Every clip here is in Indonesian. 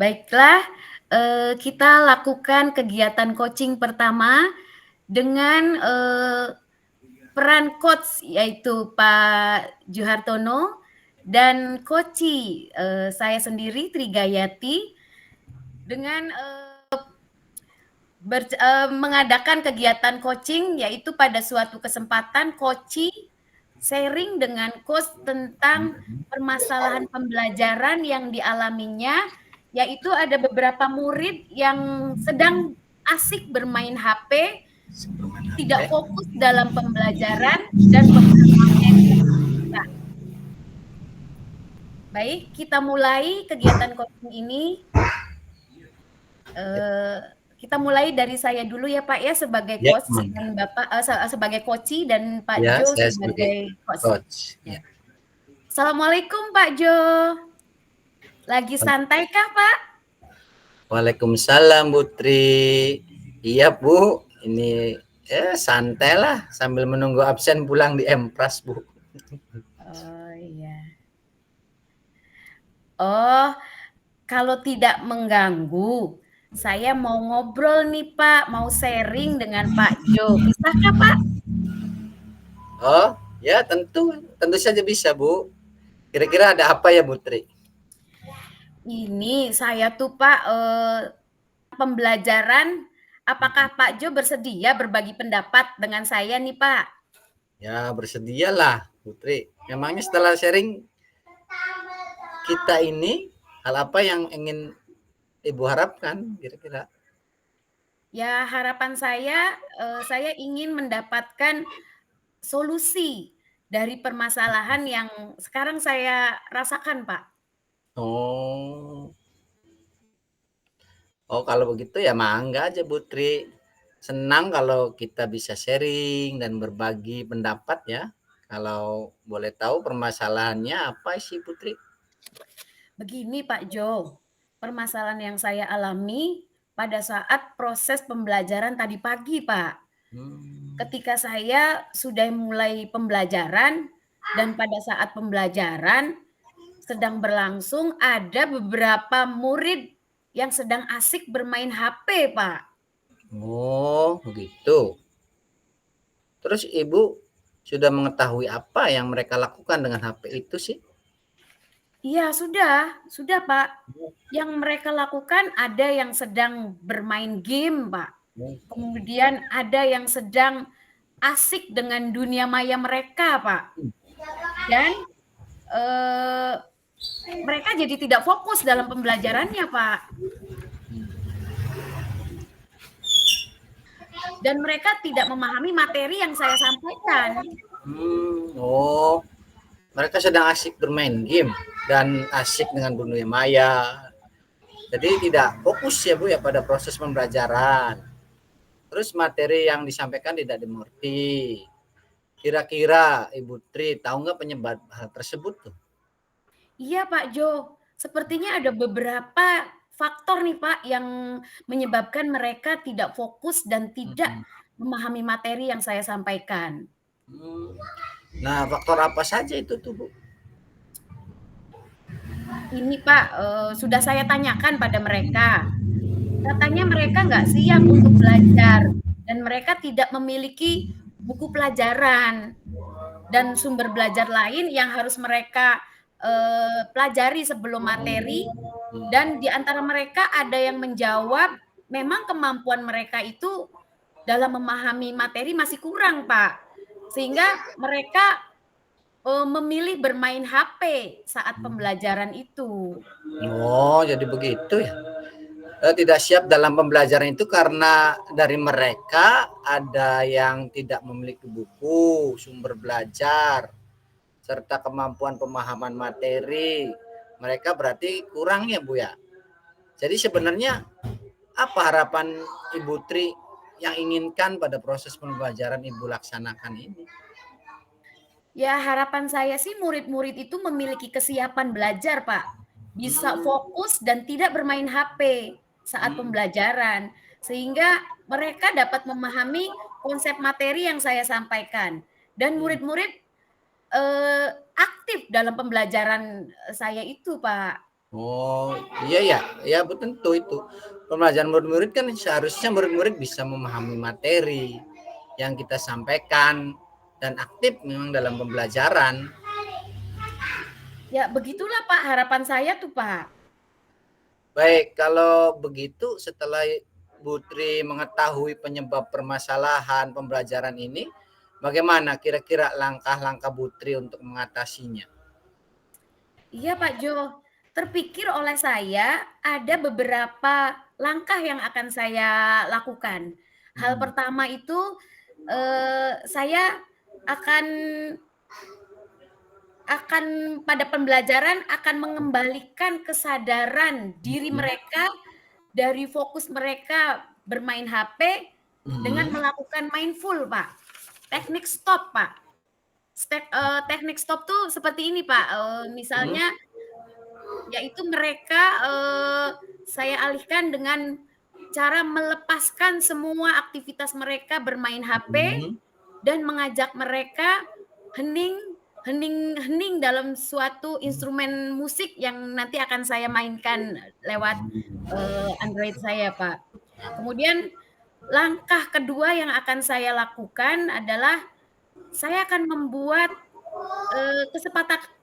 Baiklah, kita lakukan kegiatan coaching pertama dengan, peran coach yaitu Pak Juhartono dan coachee, saya sendiri Trigayati dengan, mengadakan kegiatan coaching yaitu pada suatu kesempatan coachee sharing dengan coach tentang permasalahan pembelajaran yang dialaminya, yaitu ada beberapa murid yang sedang asik bermain HP, Sebelum tidak HP. fokus dalam pembelajaran dan beberapa materi yang tersisa. Baik, kita mulai kegiatan coaching ini. Kita mulai dari saya dulu ya Pak ya sebagai Ya, coach mangga. dan Bapak sebagai coachee dan Pak Ya, Jo saya sebagai sebagai coach. coach. Ya. Ya. Assalamualaikum Pak Jo. Lagi santai kah Pak? Waalaikumsalam Putri. Iya Bu, ini santai lah sambil menunggu absen pulang di Empras Bu. Oh iya. Oh, kalau tidak mengganggu, saya mau ngobrol nih Pak, mau sharing dengan Pak Jo. Bisakah Pak? Oh, ya tentu saja bisa Bu. Kira-kira ada apa ya Putri? Ini saya tuh Pak, pembelajaran, apakah Pak Jo bersedia berbagi pendapat dengan saya nih Pak? Ya bersedialah Putri. Memangnya setelah sharing kita ini hal apa yang ingin Ibu harapkan kira-kira? Ya harapan saya ingin mendapatkan solusi dari permasalahan yang sekarang saya rasakan Pak. Oh, oh kalau begitu ya mangga aja Putri. Senang kalau kita bisa sharing dan berbagi pendapat ya. Kalau boleh tahu permasalahannya apa sih Putri? Begini Pak Jo, permasalahan yang saya alami pada saat proses pembelajaran tadi pagi Pak. Hmm. Ketika saya sudah mulai pembelajaran dan pada saat pembelajaran sedang berlangsung ada beberapa murid yang sedang asik bermain HP Pak. Oh, begitu. Terus Ibu sudah mengetahui apa yang mereka lakukan dengan HP itu sih? Iya sudah Pak. Yang mereka lakukan ada yang sedang bermain game Pak. Kemudian ada yang sedang asik dengan dunia maya mereka Pak. Dan mereka jadi tidak fokus dalam pembelajarannya Pak. Dan mereka tidak memahami materi yang saya sampaikan. Oh, mereka sedang asik bermain game dan asik dengan dunia maya. Jadi tidak fokus ya Bu ya pada proses pembelajaran. Terus materi yang disampaikan tidak dimengerti. Kira-kira Ibu Tri tahu nggak penyebab hal tersebut tuh? Iya Pak Jo, sepertinya ada beberapa faktor nih Pak yang menyebabkan mereka tidak fokus dan tidak Hmm. memahami materi yang saya sampaikan. Nah, faktor apa saja itu tuh Bu? Ini Pak, sudah saya tanyakan pada mereka. Katanya mereka nggak siap untuk belajar dan mereka tidak memiliki buku pelajaran dan sumber belajar lain yang harus mereka, pelajari sebelum materi dan di antara mereka ada yang menjawab memang kemampuan mereka itu dalam memahami materi masih kurang, Pak. Sehingga mereka, memilih bermain HP saat pembelajaran itu. Oh, jadi begitu ya. Tidak siap dalam pembelajaran itu karena dari mereka ada yang tidak memiliki buku, sumber belajar, serta kemampuan pemahaman materi. Mereka berarti kurang ya Bu ya. Jadi sebenarnya apa harapan Ibu Tri yang inginkan pada proses pembelajaran Ibu laksanakan ini? Ya harapan saya sih murid-murid itu memiliki kesiapan belajar, Pak. Bisa fokus dan tidak bermain HP saat pembelajaran, sehingga mereka dapat memahami konsep materi yang saya sampaikan. Dan murid-murid, aktif dalam pembelajaran, saya itu, Pak. Oh, iya ya, ya tentu itu. Pembelajaran murid-murid kan seharusnya murid-murid bisa memahami materi yang kita sampaikan dan aktif memang dalam pembelajaran. Ya begitulah Pak harapan saya tuh Pak. Baik, kalau begitu setelah Putri mengetahui penyebab permasalahan pembelajaran ini, bagaimana kira-kira langkah-langkah Putri untuk mengatasinya? Iya Pak Jo, terpikir oleh saya ada beberapa langkah yang akan saya lakukan. Hal Hmm. pertama itu, saya akan akan pada pembelajaran akan mengembalikan kesadaran diri Hmm. mereka dari fokus mereka bermain HP dengan Hmm. melakukan mindful, Pak. Teknik stop, Pak. Teknik stop tuh seperti ini, Pak, Hmm. misalnya yaitu mereka, saya alihkan dengan cara melepaskan semua aktivitas mereka bermain HP Hmm. dan mengajak mereka hening hening dalam suatu instrumen musik yang nanti akan saya mainkan lewat, Android saya, Pak. Kemudian langkah kedua yang akan saya lakukan adalah saya akan membuat,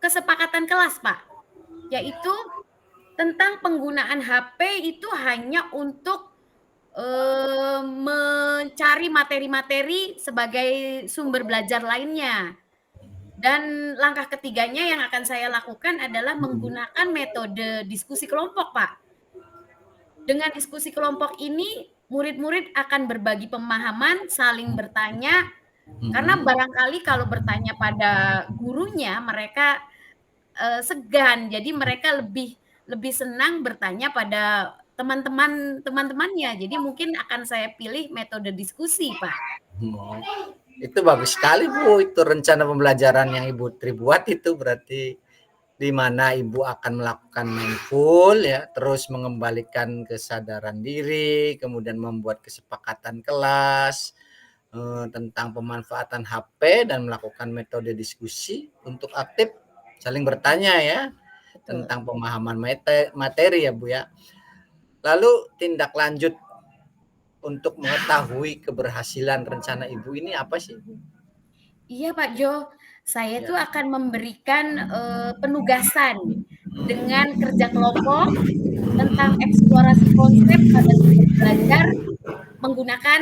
kesepakatan kelas, Pak, yaitu tentang penggunaan HP itu hanya untuk, mencari materi-materi sebagai sumber belajar lainnya. Dan langkah ketiganya yang akan saya lakukan adalah menggunakan metode diskusi kelompok, Pak. Dengan diskusi kelompok ini, murid-murid akan berbagi pemahaman, saling bertanya, karena Hmm. barangkali kalau bertanya pada gurunya, mereka, segan. Jadi mereka lebih lebih senang bertanya pada teman-temannya. Jadi mungkin akan saya pilih metode diskusi, Pak. Oh, itu bagus sekali Bu, itu rencana pembelajaran yang Ibu Tri buat itu berarti di mana Ibu akan melakukan mindful ya, terus mengembalikan kesadaran diri, kemudian membuat kesepakatan kelas tentang pemanfaatan HP dan melakukan metode diskusi untuk aktif saling bertanya ya Betul. tentang pemahaman materi ya Bu ya. Lalu tindak lanjut untuk mengetahui keberhasilan rencana Ibu ini apa sih Bu? Iya, Pak Jo. Saya Ya. tuh akan memberikan, penugasan dengan kerja kelompok tentang eksplorasi konsep pada sumber belajar menggunakan,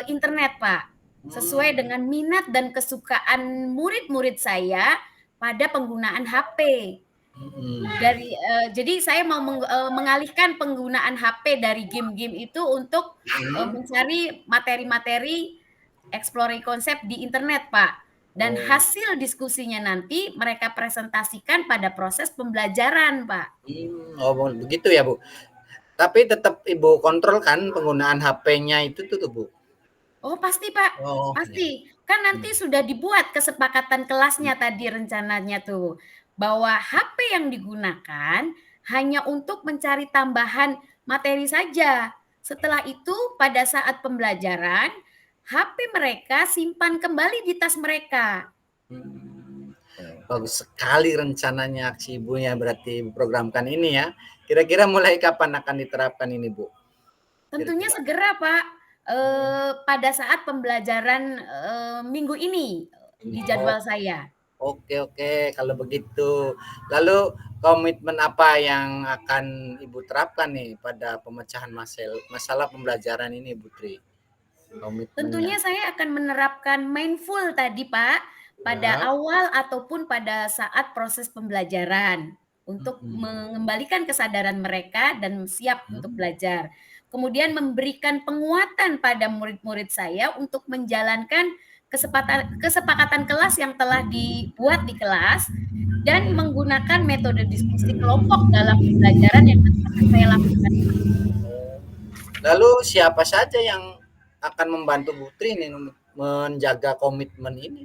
internet, Pak. Sesuai Hmm. dengan minat dan kesukaan murid-murid saya pada penggunaan HP. Hmm. Jadi saya mau mengalihkan penggunaan HP dari game-game itu untuk, Hmm. mencari materi-materi explore konsep di internet, Pak. Dan Oh. hasil diskusinya nanti mereka presentasikan pada proses pembelajaran, Pak. Oh begitu ya Bu. Tapi tetap Ibu kontrol kan penggunaan HP-nya itu tuh Bu? Oh pasti, Pak, Oh ya. pasti. Kan nanti Hmm. sudah dibuat kesepakatan kelasnya tadi rencananya tuh, bahwa HP yang digunakan hanya untuk mencari tambahan materi saja. Setelah itu pada saat pembelajaran, HP mereka simpan kembali di tas mereka. Hmm. Tuh. Bagus sekali rencananya aksi Ibunya berarti Ibu programkan ini ya. Kira-kira mulai kapan akan diterapkan ini Bu? Tentunya Kira-kira. segera, Pak, pada saat pembelajaran, minggu ini di Oh, jadwal saya. oke oke kalau begitu. Lalu komitmen apa yang akan Ibu terapkan nih pada pemecahan masalah pembelajaran ini Bu Tri? Komitmennya. Tentunya saya akan menerapkan mindful tadi, Pak, pada Ya. awal ataupun pada saat proses pembelajaran, untuk Hmm. mengembalikan kesadaran mereka dan siap untuk Hmm. belajar. Kemudian memberikan penguatan pada murid-murid saya untuk menjalankan kesepakatan kelas yang telah dibuat di kelas dan menggunakan metode diskusi kelompok dalam pembelajaran yang nanti akan saya lakukan. Lalu siapa saja yang akan membantu Putri ini menjaga komitmen ini?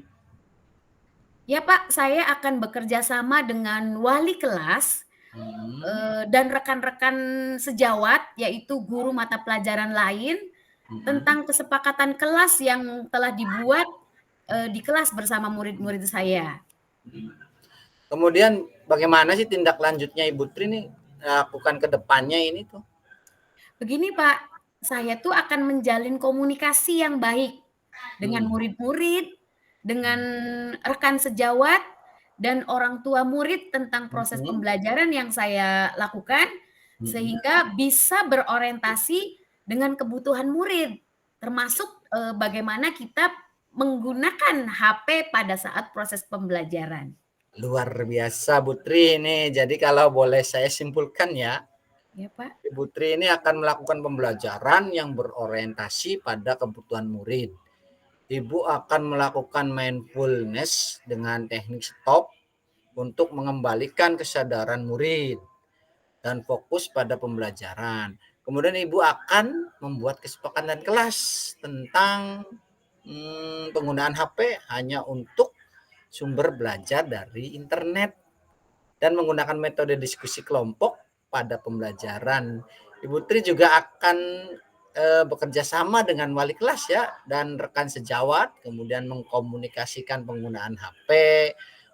Ya Pak, saya akan bekerja sama dengan wali kelas, Hmm. dan rekan-rekan sejawat, yaitu guru mata pelajaran lain, Hmm. tentang kesepakatan kelas yang telah dibuat, di kelas bersama murid-murid saya. Kemudian bagaimana sih tindak lanjutnya Ibu Tri nih lakukan ke depannya ini tuh? Begini Pak, saya tuh akan menjalin komunikasi yang baik dengan Hmm. murid-murid, dengan rekan sejawat, dan orang tua murid tentang proses Mhm. pembelajaran yang saya lakukan, Mhm. sehingga bisa berorientasi dengan kebutuhan murid, termasuk, bagaimana kita menggunakan HP pada saat proses pembelajaran. Luar biasa Bu Tri ini. Jadi kalau boleh saya simpulkan ya, Ya, Pak. Ibu Tri ini akan melakukan pembelajaran yang berorientasi pada kebutuhan murid. Ibu akan melakukan mindfulness dengan teknik stop untuk mengembalikan kesadaran murid dan fokus pada pembelajaran. Kemudian Ibu akan membuat kesepakatan kelas tentang penggunaan HP hanya untuk sumber belajar dari internet dan menggunakan metode diskusi kelompok pada pembelajaran. Ibu Tri juga akan bekerja sama dengan wali kelas ya dan rekan sejawat, kemudian mengkomunikasikan penggunaan HP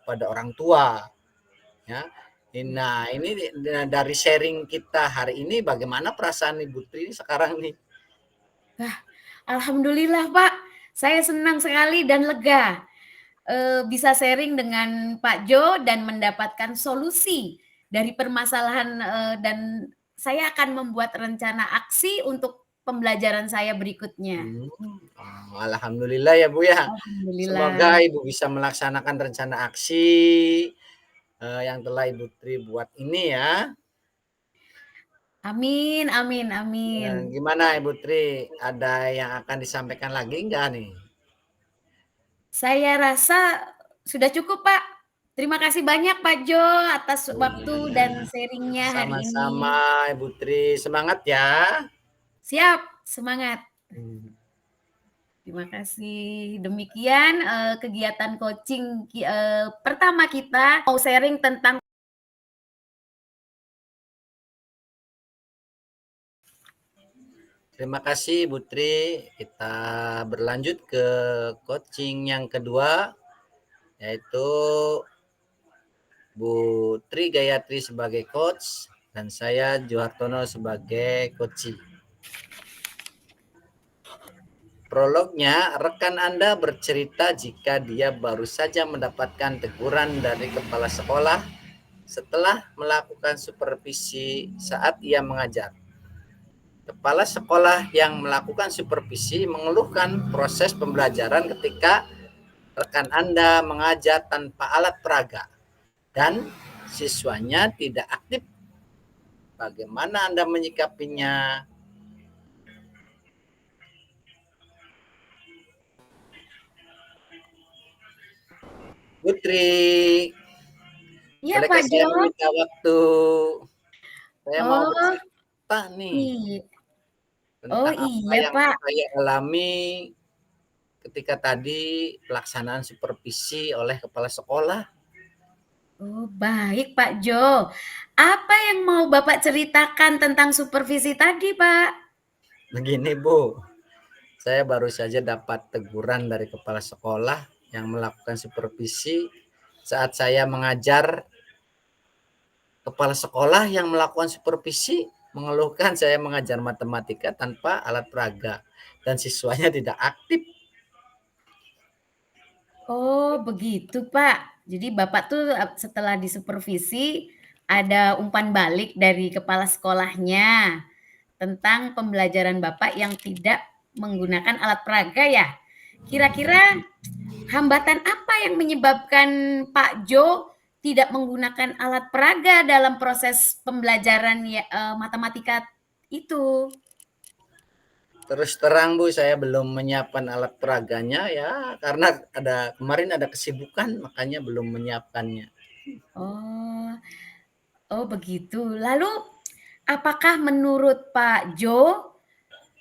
pada orang tua ya. Nah, ini dari sharing kita hari ini, bagaimana perasaan Ibu Tri sekarang nih? Alhamdulillah Pak, saya senang sekali dan lega, bisa sharing dengan Pak Jo dan mendapatkan solusi dari permasalahan, dan saya akan membuat rencana aksi untuk pembelajaran saya berikutnya. Alhamdulillah ya Bu ya. Alhamdulillah. Semoga Ibu bisa melaksanakan rencana aksi yang telah Ibu Tri buat ini ya. Amin amin amin. Gimana Ibu Tri, ada yang akan disampaikan lagi enggak nih? Saya rasa sudah cukup Pak. Terima kasih banyak Pak Jo atas Oh waktu iya, dan sharing-nya hari sama-sama ini. Ibu Tri, semangat ya. Siap, semangat. Hmm. Terima kasih. Demikian, kegiatan coaching pertama kita, mau sharing tentang Terima kasih Ibu Tri. Kita berlanjut ke coaching yang kedua, yaitu Bu Tri Gayatri sebagai coach dan saya Johartono sebagai coach. Prolognya, rekan Anda bercerita jika dia baru saja mendapatkan teguran dari kepala sekolah setelah melakukan supervisi saat ia mengajar. Kepala sekolah yang melakukan supervisi mengeluhkan proses pembelajaran ketika rekan Anda mengajar tanpa alat peraga dan siswanya tidak aktif. Bagaimana Anda menyikapinya? Putri, iya bolehkah Pak saya Jo. meminta waktu? Saya mau Oh, bercerita nih iya. Oh tentang apa iya yang Pak. saya alami ketika tadi pelaksanaan supervisi oleh kepala sekolah. Oh baik Pak Jo. Apa yang mau Bapak ceritakan tentang supervisi tadi Pak? Begini Bu, saya baru saja dapat teguran dari kepala sekolah yang melakukan supervisi saat saya mengajar. Kepala sekolah yang melakukan supervisi mengeluhkan saya mengajar matematika tanpa alat peraga dan siswanya tidak aktif. Oh begitu Pak. Jadi Bapak tuh setelah disupervisi ada umpan balik dari kepala sekolahnya tentang pembelajaran Bapak yang tidak menggunakan alat peraga ya? Kira-kira hambatan apa yang menyebabkan Pak Jo tidak menggunakan alat peraga dalam proses pembelajaran ya, matematika itu? Terus terang Bu, saya belum menyiapkan alat peraganya ya karena kemarin ada kesibukan makanya belum menyiapkannya. Oh, oh begitu. Lalu apakah menurut Pak Jo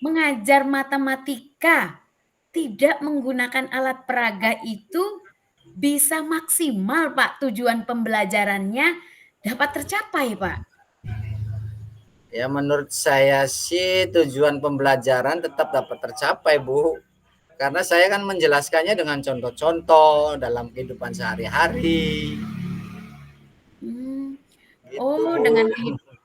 mengajar matematika tidak menggunakan alat peraga itu bisa maksimal Pak tujuan pembelajarannya dapat tercapai Pak? Ya menurut saya sih tujuan pembelajaran tetap dapat tercapai Bu. Karena saya kan menjelaskannya dengan contoh-contoh dalam kehidupan sehari-hari. Hmm. Gitu Oh Bu.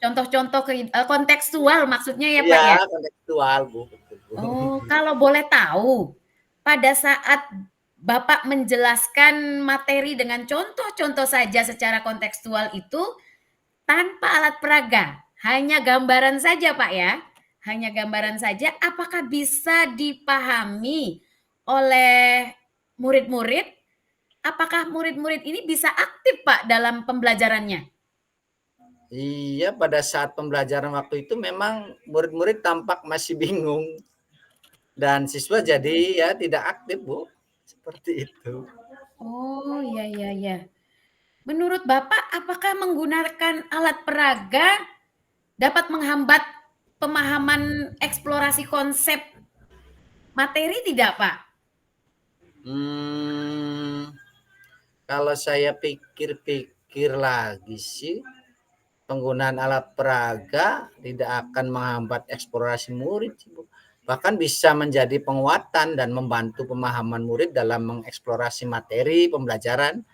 contoh-contoh kontekstual maksudnya ya, Pak, Iya, ya? kontekstual, Bu, betul, Bu. Oh, kalau boleh tahu, pada saat Bapak menjelaskan materi dengan contoh-contoh saja secara kontekstual itu, tanpa alat peraga, hanya gambaran saja, Pak, ya? Hanya gambaran saja, apakah bisa dipahami oleh murid-murid? Apakah murid-murid ini bisa aktif, Pak, dalam pembelajarannya? Iya, pada saat pembelajaran waktu itu memang murid-murid tampak masih bingung dan siswa jadi ya tidak aktif, Bu, seperti itu. Oh, iya iya iya. Menurut Bapak, apakah menggunakan alat peraga dapat menghambat pemahaman eksplorasi konsep materi tidak, Pak? Hmm, kalau saya pikir-pikir lagi sih, penggunaan alat peraga tidak akan menghambat eksplorasi murid, Bu. Bahkan bisa menjadi penguatan dan membantu pemahaman murid dalam mengeksplorasi materi pembelajaran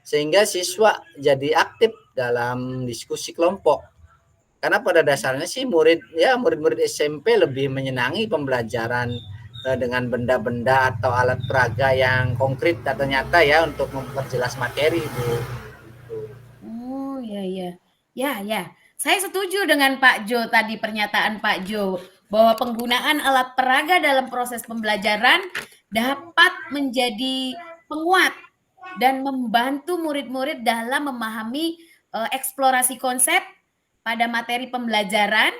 sehingga siswa jadi aktif dalam diskusi kelompok. Karena pada dasarnya sih murid-murid SMP lebih menyenangi pembelajaran dengan benda-benda atau alat peraga yang konkret atau nyata ya untuk memperjelas materi, Bu. Oh, iya iya. Ya ya, saya setuju dengan Pak Jo tadi, pernyataan Pak Jo, bahwa penggunaan alat peraga dalam proses pembelajaran dapat menjadi penguat dan membantu murid-murid dalam memahami, eksplorasi konsep pada materi pembelajaran.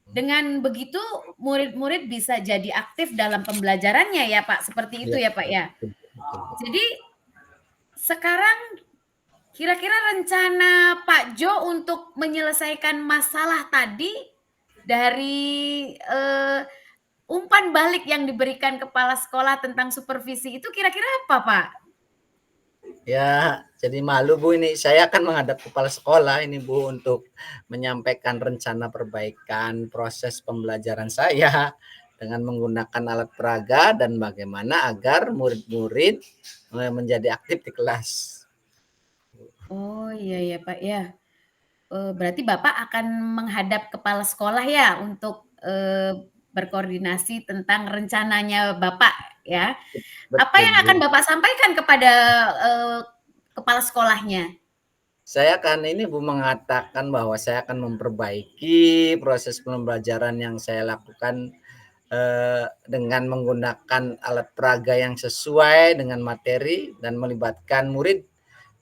Dengan begitu murid-murid bisa jadi aktif dalam pembelajarannya ya, Pak, seperti itu Ya, ya, Pak, betul, ya? betul, betul. Jadi sekarang kira-kira rencana Pak Jo untuk menyelesaikan masalah tadi dari, umpan balik yang diberikan kepala sekolah tentang supervisi itu kira-kira apa, Pak? Ya, jadi malu Bu ini. Saya akan menghadap kepala sekolah ini Bu untuk menyampaikan rencana perbaikan proses pembelajaran saya dengan menggunakan alat peraga dan bagaimana agar murid-murid menjadi aktif di kelas. Oh, iya ya, Pak, ya. Berarti Bapak akan menghadap kepala sekolah ya untuk, berkoordinasi tentang rencananya Bapak ya? Apa Betul yang Bu. akan Bapak sampaikan kepada, eee, kepala sekolahnya? Saya akan ini Bu mengatakan bahwa saya akan memperbaiki proses pembelajaran yang saya lakukan dengan menggunakan alat peraga yang sesuai dengan materi dan melibatkan murid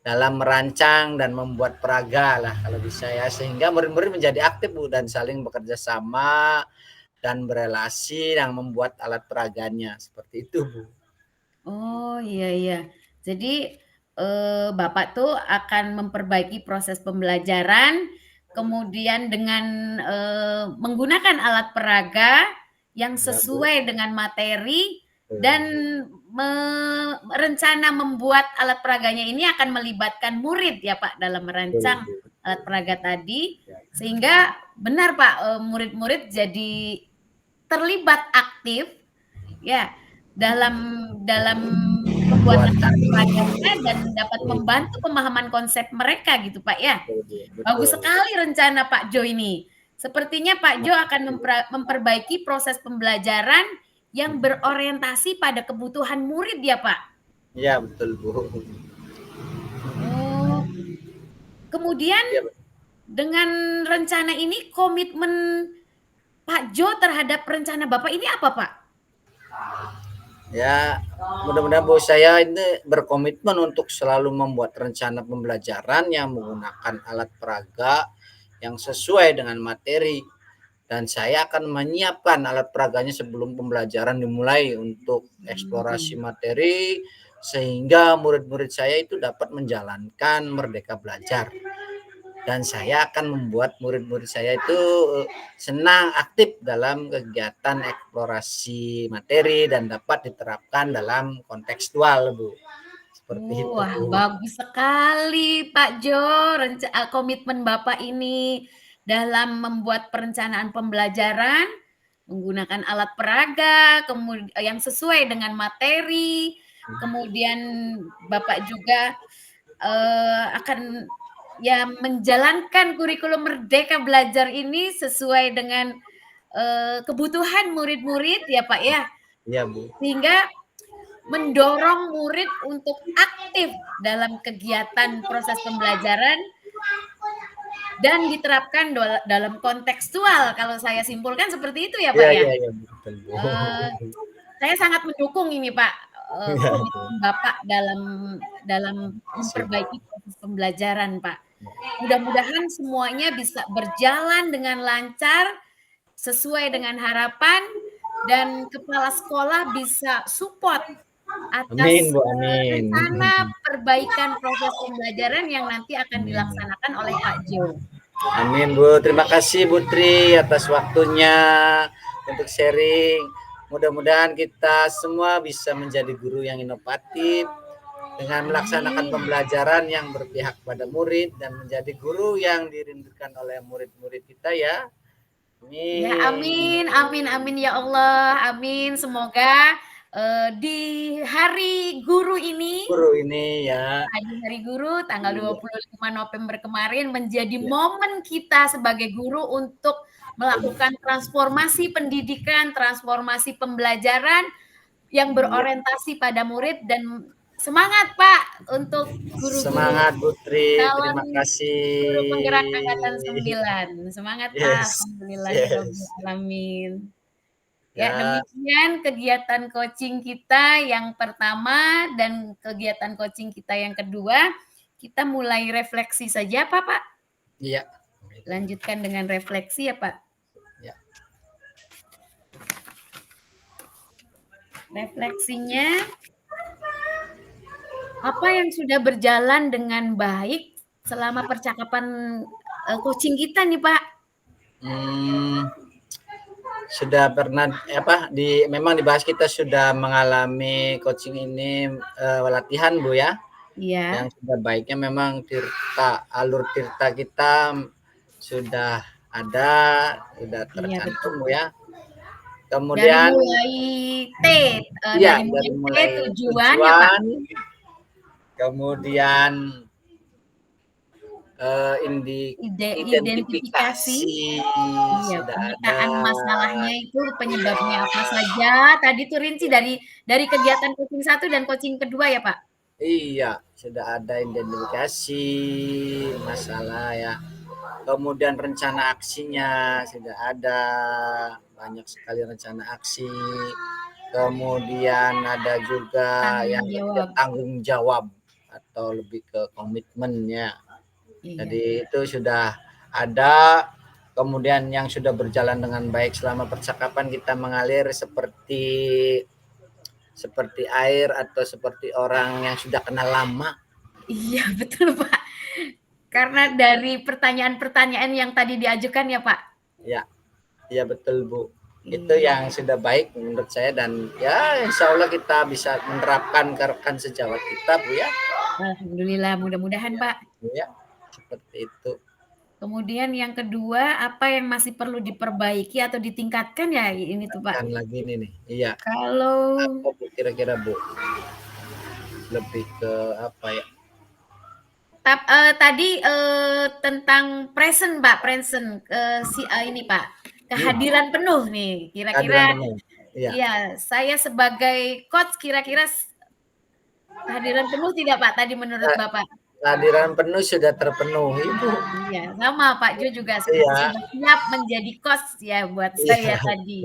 dalam merancang dan membuat peraga lah kalau bisa ya, sehingga murid-murid menjadi aktif Bu dan saling bekerja sama dan berelasi yang membuat alat peraganya, seperti itu Bu. Oh, iya iya. Jadi, Bapak tuh akan memperbaiki proses pembelajaran, kemudian dengan, menggunakan alat peraga yang Ya Bu, sesuai dengan materi dan Bu. rencana membuat alat peraganya ini akan melibatkan murid ya, Pak, dalam Betul merancang Bu. alat peraga tadi, Ya, sehingga benar, Pak, murid-murid jadi terlibat aktif ya, dalam pembuatan alat buatan peraganya dan dapat murid. membantu pemahaman konsep mereka gitu, Pak, ya. Betul Bu, Bagus betul. sekali rencana Pak Jo ini. Sepertinya Pak Jo akan memperbaiki proses pembelajaran yang berorientasi pada kebutuhan murid ya, Pak? Ya betul Bu. Oh, kemudian Ya, dengan rencana ini komitmen Pak Jo terhadap rencana Bapak ini apa, Pak? ya, mudah-mudahan Bu saya ini berkomitmen untuk selalu membuat rencana pembelajaran yang menggunakan alat peraga yang sesuai dengan materi dan saya akan menyiapkan alat peraganya sebelum pembelajaran dimulai untuk eksplorasi Mhm. materi sehingga murid-murid saya itu dapat menjalankan merdeka belajar. Dan saya akan membuat murid-murid saya itu senang aktif dalam kegiatan eksplorasi materi dan dapat diterapkan dalam kontekstual, Bu. Seperti itu, Wah, Bu. bagus sekali Pak Jo, komitmen Bapak ini dalam membuat perencanaan pembelajaran menggunakan alat peraga, yang sesuai dengan materi, kemudian Bapak juga, akan ya menjalankan kurikulum Merdeka Belajar ini sesuai dengan kebutuhan murid-murid ya Pak ya, Iya Bu. sehingga mendorong murid untuk aktif dalam kegiatan proses pembelajaran dan diterapkan dalam kontekstual. Kalau saya simpulkan seperti itu ya Iya Pak ya. iya iya betul Bu. Eh, saya sangat mendukung ini Pak, Iya Bu. komitmen Bapak dalam Makasih Bu. memperbaiki proses pembelajaran Pak. Mudah-mudahan semuanya bisa berjalan dengan lancar, sesuai dengan harapan, dan kepala sekolah bisa support Amin atas Bu, amin. rencana perbaikan proses pembelajaran yang nanti akan Amin. dilaksanakan oleh Pak Jo. Amin Bu, terima kasih Bu Tri atas waktunya untuk sharing. Mudah-mudahan kita semua bisa menjadi guru yang inovatif dengan melaksanakan Amin. pembelajaran yang berpihak pada murid dan menjadi guru yang dirindukan oleh murid-murid kita ya. Ya, Amin. amin, amin, amin ya Allah, amin. Semoga di Hari Guru ini, Guru ini ya. di Hari Guru tanggal Iya, 25 November kemarin menjadi iya. momen kita sebagai guru untuk melakukan transformasi pendidikan, transformasi pembelajaran yang Iya. berorientasi pada murid dan semangat Pak untuk guru-guru Semangat Bu Tri, calon terima kasih. guru penggerak angkatan 9. Semangat Pak, Yes, alhamdulillahirabbil yes. alamin. Ya, Ya, demikian kegiatan coaching kita yang pertama dan kegiatan coaching kita yang kedua. Kita mulai refleksi saja, Pak. iya. Lanjutkan dengan refleksi ya, Pak. Ya. Refleksinya, apa yang sudah berjalan dengan baik selama percakapan coaching kita nih, Pak? Sudah pernah memang dibahas kita sudah mengalami coaching ini latihan Bu ya. Iya. Yang sudah baiknya memang alur tirta kita sudah ada, sudah Iya, tercantum Bu betul. ya. Dari Kemudian mulai T, iya dari dari mulai T mulai tujuan ya, Pak? tujuan, kemudian Identifikasi. identifikasi Iya, sudah ada. pemetaan masalahnya itu penyebabnya apa saja. Tadi tuh rinci dari kegiatan coaching 1 dan coaching kedua ya, Pak? Iya, sudah ada identifikasi masalah ya. Kemudian rencana aksinya sudah ada, banyak sekali rencana aksi. Kemudian ada juga yang Tanggung ketiga jawab. tanggung jawab atau lebih ke komitmennya. Iya. Jadi itu sudah ada. Kemudian yang sudah berjalan dengan baik selama percakapan kita mengalir seperti air atau seperti orang yang sudah kenal lama. Iya, betul, Pak. Karena dari pertanyaan-pertanyaan yang tadi diajukan ya, Pak? Ya, iya betul Bu. Itu Iya. yang sudah baik menurut saya dan ya insya Allah kita bisa menerapkan ke rekan sejawat kita Bu ya. Alhamdulillah, mudah-mudahan, Ya, Pak. ya seperti itu. Kemudian yang kedua, apa yang masih perlu diperbaiki atau ditingkatkan ya ini tuh, Pak? Kan lagi ini nih. Iya. Kalau Apa Bu kira-kira Bu? Lebih ke apa ya? Tadi tentang present, Pak, present ini, Pak, kehadiran penuh nih. Kehadiran Kira-kira penuh. Iya. iya, saya sebagai coach kira-kira kehadiran penuh tidak, Pak, tadi menurut Bapak? Kehadiran penuh sudah terpenuhi Bu. Iya, sama Pak Jo juga Iya. sudah siap menjadi coach ya buat saya Iya. tadi.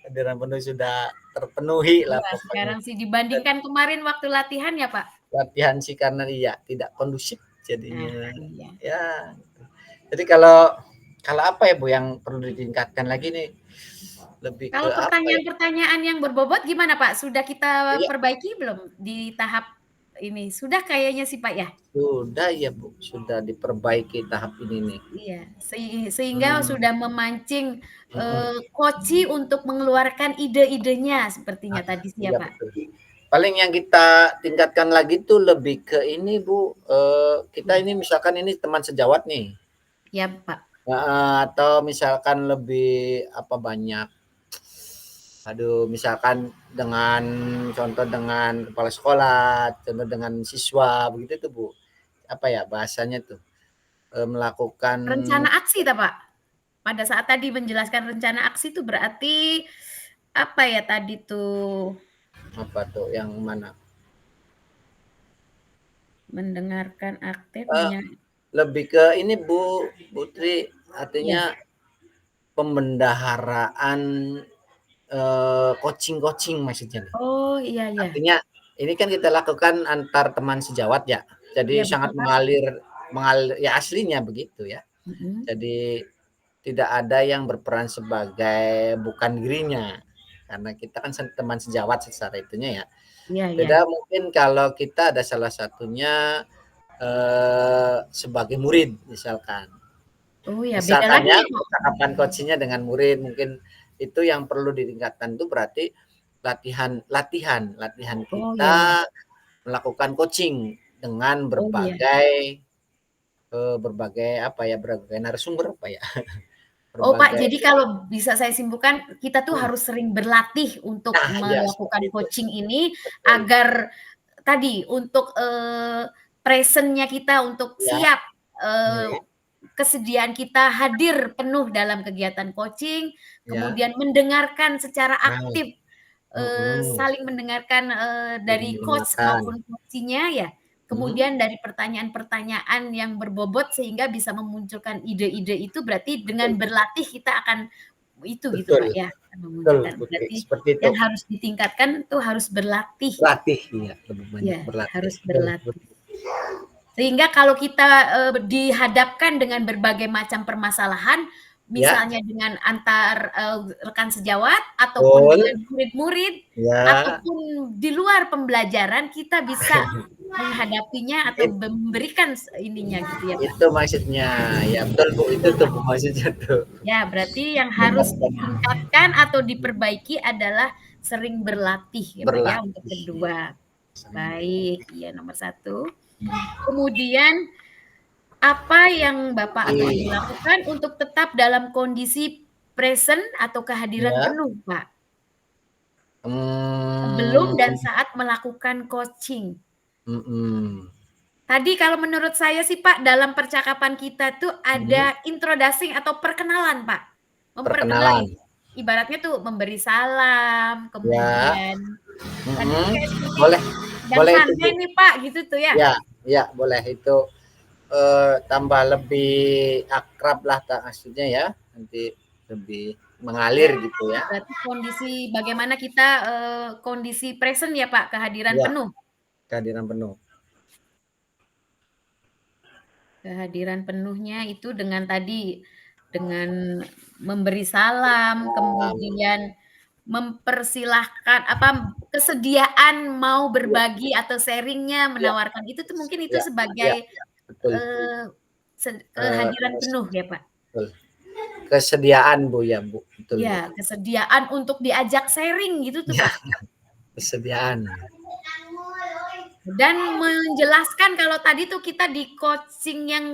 Kehadiran penuh sudah terpenuhi lah Iya, pokoknya. sekarang sih dibandingkan kemarin waktu latihan ya, Pak? Latihan sih karena iya tidak kondusif jadinya. Iya. Ya. Jadi kalau apa ya Bu yang perlu ditingkatkan lagi nih? Lebih ke Kalau apa ya? pertanyaan-pertanyaan yang berbobot gimana, Pak? Sudah kita Iya, perbaiki belum di tahap ini? Sudah kayaknya sih, Pak, ya? sudah ya Bu, sudah diperbaiki tahap ini nih. Iya, sehingga sudah memancing, koci untuk mengeluarkan ide-idenya sepertinya tadi sih ya, Iya Pak? betul. Paling yang kita tingkatkan lagi tuh lebih ke ini Bu, kita Iya. ini misalkan ini teman sejawat nih. Iya, Pak. Atau misalkan lebih banyak misalkan contoh dengan kepala sekolah, contoh dengan siswa begitu tuh Bu. apa ya bahasanya tuh, melakukan Rencana aksi ta, Pak? Pada saat tadi menjelaskan rencana aksi itu berarti apa ya tadi tuh? apa tuh yang mana? Mendengarkan aktif Eee, lebih ke ini Bu Putri, iya. artinya pembendaharaan, coaching-coaching maksudnya nih. Oh, iya iya. Artinya ini kan kita lakukan antar teman sejawat ya, Iya jadi betul, sangat Pak. mengalir ya aslinya begitu ya. Mhm. Jadi tidak ada yang berperan sebagai bukan dirinya, karena kita kan teman sejawat secara itunya ya. Iya iya. Beda mungkin kalau kita ada salah satunya, sebagai murid misalkan. Oh ya, beda lagi Misalkannya nih, Pak. percakapan coaching-nya dengan murid mungkin itu yang perlu ditingkatkan itu berarti latihan Oh, iya iya. kita melakukan coaching dengan Oh, iya. berbagai apa ya, berbagai narasumber apa ya, Oh, Pak, berbagai jadi kalau bisa saya simpulkan, kita tuh mhm, harus sering berlatih untuk nah iya seperti melakukan itu, coaching ini betul. agar tadi untuk, present-nya kita untuk Iya, siap, eee, mhm, kesediaan kita hadir penuh dalam kegiatan coaching, iya, kemudian mendengarkan secara nah, aktif, mhm, saling mendengarkan, saling dari coach mendengarkan, maupun coaching-nya ya, mhm, kemudian dari pertanyaan-pertanyaan yang berbobot sehingga bisa memunculkan ide-ide itu berarti betul dengan berlatih kita akan itu gitu, betul Pak, ya, akan betul memunculkan. Putri, Berarti seperti itu. yang harus ditingkatkan tuh harus berlatih, Berlatih, iya, lebih banyak ya, berlatih, harus betul berlatih. betul. Sehingga kalau kita, dihadapkan dengan berbagai macam permasalahan, Ya, misalnya dengan antar, rekan sejawat ataupun betul, dengan murid-murid, ya, ataupun di luar pembelajaran, kita bisa menghadapinya atau it memberikan ininya gitu ya, Pak. itu maksudnya, ya betul Bu, itu Betul, tuh Pak. Bu maksudnya tuh, Ya, berarti yang harus meningkatkan ditingkatkan atau diperbaiki adalah sering berlatih ya, Pak, ya, untuk berlatih, ya, kedua. sering Baik, berlatih. iya nomor satu. Kemudian apa yang Bapak atau Ibu Iya, lakukan untuk tetap dalam kondisi present atau kehadiran ya, penuh, Pak? Sebelum dan mmm, saat melakukan coaching. mhm, Tadi kalau menurut saya sih, Pak, dalam percakapan kita tuh mhm, ada introducing atau perkenalan, Pak. perkenalan, Ibaratnya tuh memberi salam, ya, kemudian tadi tuh mhm, kayak seperti boleh sedang boleh itu santai Bu, nih, Pak, gitu tuh ya? ya ya boleh itu, tambah lebih akrab lah maksudnya ya, nanti lebih Ya, mengalir gitu ya, berarti kondisi bagaimana kita, kondisi present ya, Pak, kehadiran ya penuh. kehadiran penuh, Kehadiran penuhnya itu dengan tadi, dengan memberi salam, mmm, kemudian mempersilahkan apa, kesediaan mau iya berbagi atau sharing-nya, iya menawarkan itu tuh mungkin itu iya iya sebagai, iya, betul, eee, eee, kehadiran kes penuh ya, Pak? betul, kesediaan Bu, ya Bu, betul Bu, Iya, kesediaan untuk diajak sharing gitu tuh, iya Pak. kesediaan, Dan menjelaskan kalau tadi tuh kita di coaching yang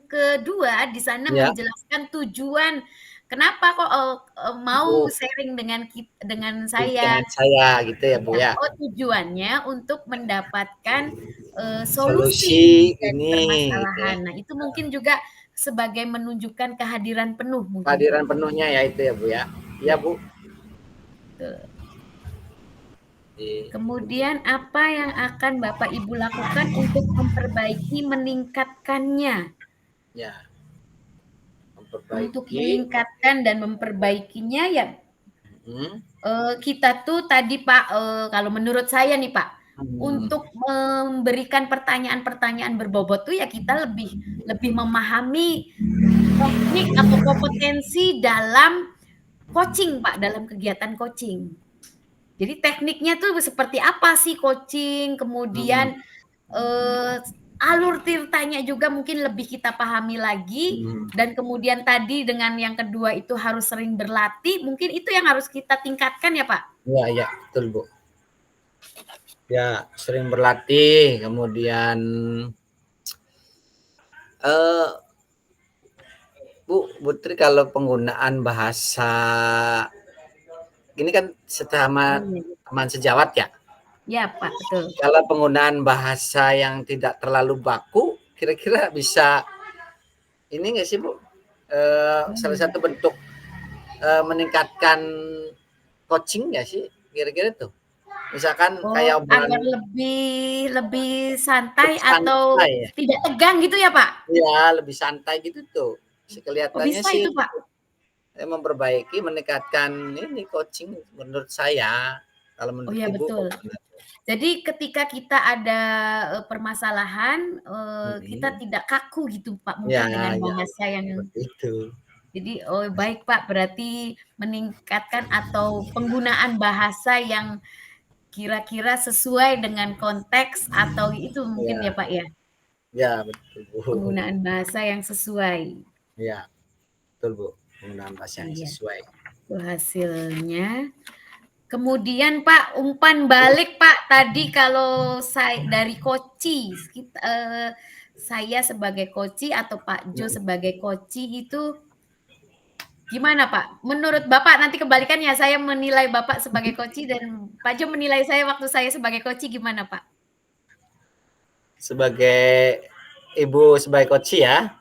kedua, di sana iya, menjelaskan tujuan kenapa kok, mau Bu, sharing dengan saya, dengan saya gitu ya Bu ya. ya, Oh, tujuannya untuk mendapatkan, solusi solusi dari ini gitu ya, permasalahan. Nah, itu mungkin juga sebagai menunjukkan kehadiran penuh mungkin, Pak. kehadiran penuhnya ya itu ya Bu ya, iya Iya, Bu, betul. di Kemudian apa yang akan Bapak Ibu lakukan untuk memperbaiki, meningkatkannya? ya Untuk memperbaiki, meningkatkan dan memperbaikinya ya, mhm, kita tuh tadi Pak, kalau menurut saya nih Pak, mhm, untuk memberikan pertanyaan-pertanyaan berbobot tuh ya kita lebih lebih memahami teknik atau kompetensi dalam coaching Pak, dalam kegiatan coaching. Jadi tekniknya tuh seperti apa sih coaching, mhm, kemudian, eee, alur ceritanya juga mungkin lebih kita pahami lagi, mhm, dan kemudian tadi dengan yang kedua itu harus sering berlatih, mungkin itu yang harus kita tingkatkan ya, Pak? iya iya, betul Bu. Ya, sering berlatih, kemudian, eee, Bu Putri kalau penggunaan bahasa ini kan Oh, sesama iya iya. teman sejawat ya, Iya, Pak, betul. kalau penggunaan bahasa yang tidak terlalu baku, kira-kira bisa ini nggak sih Bu? Salah satu bentuk meningkatkan coaching nggak sih kira-kira tuh? Misalkan Oh, kayak agar obrolan lebih santai lebih atau santai ya? tidak tegang gitu ya, Pak? Iya, lebih santai gitu tuh. Oh, Kelihatannya bisa sih itu, Pak? memperbaiki, meningkatkan ini coaching menurut saya. Kalau Oh menurut ya Ibu betul. bagaimana? Jadi ketika kita ada, permasalahan, kita Mhm. tidak kaku gitu, Pak, Iya mungkin dengan iya, bahasa yang seperti itu. jadi oh baik, Pak, berarti meningkatkan atau penggunaan bahasa yang kira-kira sesuai dengan konteks atau itu mungkin ya, Iya, Pak, ya? iya betul Bu. Penggunaan bahasa yang sesuai. Iya, betul Bu. Penggunaan bahasa yang Iya, sesuai. itu hasilnya. Kemudian Pak, umpan balik Pak, tadi kalau dari koci, saya sebagai koci atau Pak Jo Mhm. sebagai koci itu gimana Pak? Menurut Bapak nanti kebalikannya, saya menilai Bapak sebagai koci dan Pak Jo menilai saya waktu saya sebagai koci gimana Pak? Sebagai Ibu sebagai coach ya?